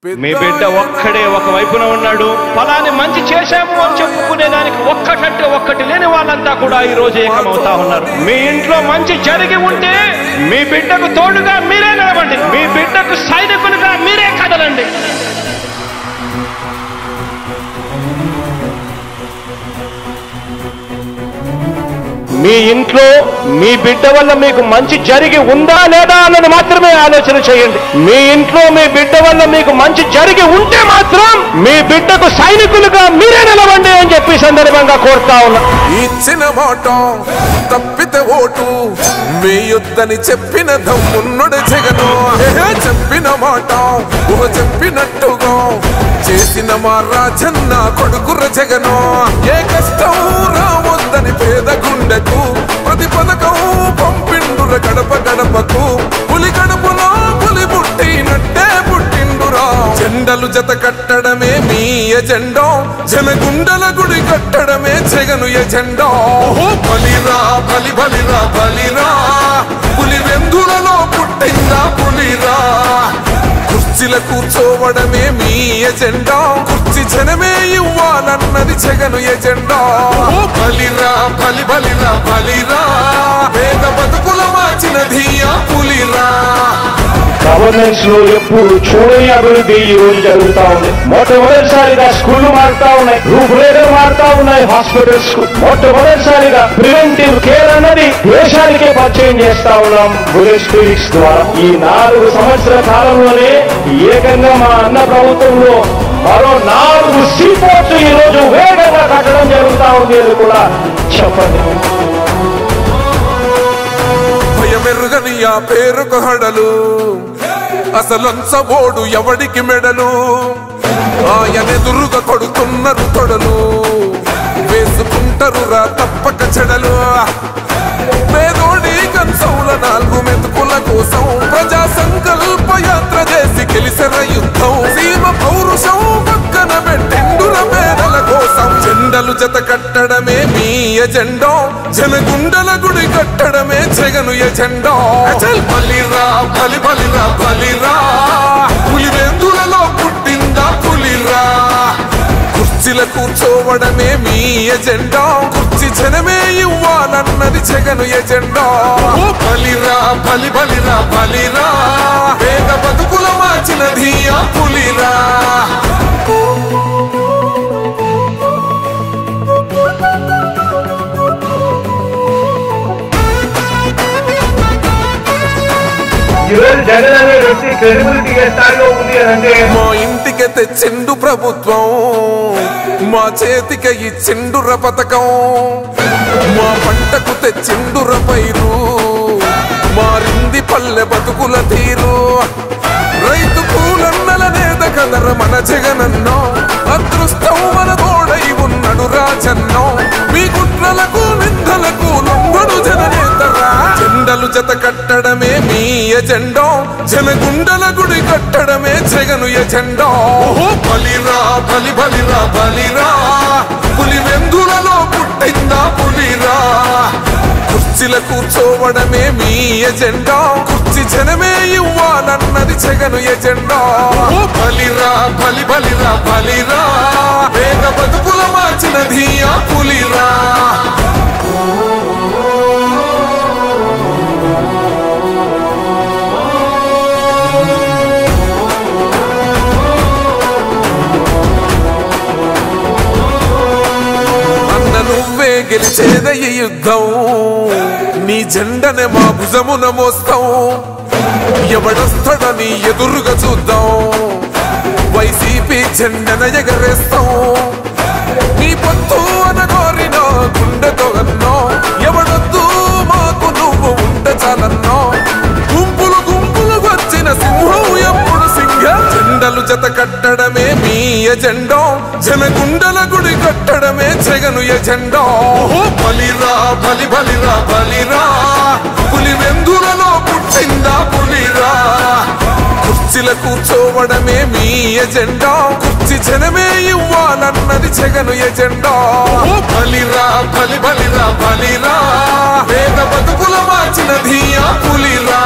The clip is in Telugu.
మీ బిడ్డ ఒక్కడే ఒక వైపున ఉన్నాడు. ఫలాని మంచి చేశాము అని చెప్పుకునేదానికి ఒక్కటంటే ఒక్కటి లేని వాళ్ళంతా కూడా ఈ రోజు ఏకమవుతా ఉన్నారు. మీ ఇంట్లో మంచి జరిగి ఉంటే మీ బిడ్డకు తోడుగా మీరే నిలబండి, మీ బిడ్డకు సైనికులుగా మీరే కదలండి. మీ ఇంట్లో మీ బిడ్డ వల్ల మీకు మంచి జరిగి ఉందా లేదా అన్నది మాత్రమే ఆలోచన చేయండి. మీ ఇంట్లో మీ బిడ్డ వల్ల మీకు మంచి జరిగి ఉంటే మాత్రం మీ బిడ్డకు సైనికులుగా మీరే నిలవండి అని చెప్పి సందర్భంగా కోరుతా ఉన్నా. ఇచ్చిన మాట తప్పితే ఓటు వేయొద్దని చెప్పిన దమ్మున్నడు జగను. చెప్పిన మాట చెప్పినట్టుగా చేసిన మా రాజన్న కొడుకుర జగను. ఏ కష్టం రావద్దని పేద గుండెకు ప్రతి పథకం పంపిండుర గడప గడపకు. పులి గడపలో పులి పుట్టినట్టే పుట్టిండురా. జెండలు జత కట్టడమే మీ ఎజెండా, జనగుండల గుడి కట్టడమే జగను ఎజెండా. బలిరా బలి బలిరా బలిరా, పులి వెందులలో పుట్టిందా పులిరా. కుర్చీల కూర్చోవడమే మీ ఎజెండా, కుర్చీ జనమే ఇవ్వాలన్నది జగను ఎజెండా. బలిరా బలి బలిరా బలిరా, పేద బతుకుల మార్చినది ఆ పులిరా. గవర్నెన్స్ లో ఎప్పుడు చూడని అభివృద్ధి ఈ రోజు జరుగుతా ఉంది. మొట్టమొదటిసారిగా స్కూళ్లు మారుతా ఉన్నాయి, రూపురేఖలు మారుతా ఉన్నాయి. హాస్పిటల్స్ మొట్టమొదటిసారిగా ప్రివెంటివ్ కేర్ అన్నది దేశానికే పరిచయం చేస్తా ఉన్నాం బుల్లెట్ క్లినిక్స్ ద్వారా. ఈ 4 సంవత్సరాల కాలంలోనే ఏకంగా మా అన్న ప్రభుత్వంలో మరో 4 సీపోర్ట్స్ ఈ రోజు వేగంగా కట్టడం జరుగుతా ఉంది అని కూడా చెప్పండి. భయమెరుగని ఆ పేరుకు హడలు, అసలంచబోడు ఎవడికి మెడలు. ఆయనెదురుగా కొడుతున్నారు తొడలు, వేసుకుంటారు రా తప్పక చెడలు. పేదోడి కంచౌల 4 మెతుకుల కోసం ప్రజా సంకల్ప యాత్ర చేసి గెలిసిన యుద్ధం. సీమ పౌరుషం పక్కన పెట్టిండుల పేదల కోసం. జెండలు జత కట్టడమే మీ ఎజెండా, జనగుండల గుడి కట్టడమే జగను ఎజెండా. బలిరా బలి బలిరా బలిరా, పులి వెందులలో పుట్టిందా పులిరా. కుర్చీల కూర్చోవడమే మీ ఎజెండా, కుర్చీ జనమే ఇవ్వాలన్నది జగను ఎజెండా. బలిరా బలి బలిరా బలిరా, పేద బతుకుల మార్చినది ఆ పులిరా. జగన్ అనే వ్యక్తి క్రెడిబిలిటీ ఏ స్థాయిలో ఉంది అంటే మా ఇంటికి తెచ్చిండు ప్రభుత్వం, మా చేతికి ఇచ్చిండుర పథకం. మా పంటకు తెచ్చిండుర పైరు, మారింది పల్లె బతుకుల తీరు. రైతు కూలన్నల నేత కదర మన జగనన్నో, అదృష్టం మన తోడై ఉన్నాడు రాజన్నో. మీ కుట్రలకు నిందలకు లొంగడు జననేతరా. జెండలు జత కట్టడమే మీ ఎజెండా, జనగుండల గుడి కట్టడమే జగను ఎజెండా. బలిరా బలి బలిరా బలిరా, పులి వెందులలో పుట్టిందా పులిరా. కుర్చీల కూర్చోవడమే మీ ఎజెండా, కుర్చీ జనమే ఇవ్వాలన్నది జగను ఎజెండా. బలిరా బలి బలిరా బలిరా, పేద బతుకుల మార్చినది ఆ పులిరా. నువ్వే గెలిచేద ఈ యుద్ధం, నీ జెండనే మా భుజమున మోస్తాం. ఎవడొస్తాడని ఎదురుగా చూద్దాం, వైసీపీ జెండన ఎగరేస్తాం. నీ పొత్తు అనగోరిన గుండెతో అన్నో, ఎవడొద్దు మాకు నువ్వు ఉంటే చాలన్నో. గుంపులు గుంపులు వచ్చిన సింహం ఎప్పుడు సింహ. జెండలు జత కట్టడమే మీ ఎజెండా, జనగుండల గుడి కట్టడమే జగను ఎజెండా. బలిరా బలి బలిరా బలిరా, పులి వెందులలో పుట్టిందా పులిరా. కుర్చీల కూర్చోవడమే మీ ఎజెండా, కుర్చీ జనమే ఇవ్వాలన్నది జగను ఎజెండా. బలిరా బలి బలిరా బలిరా, పేద బతుకుల మార్చినది ఆ పులిరా.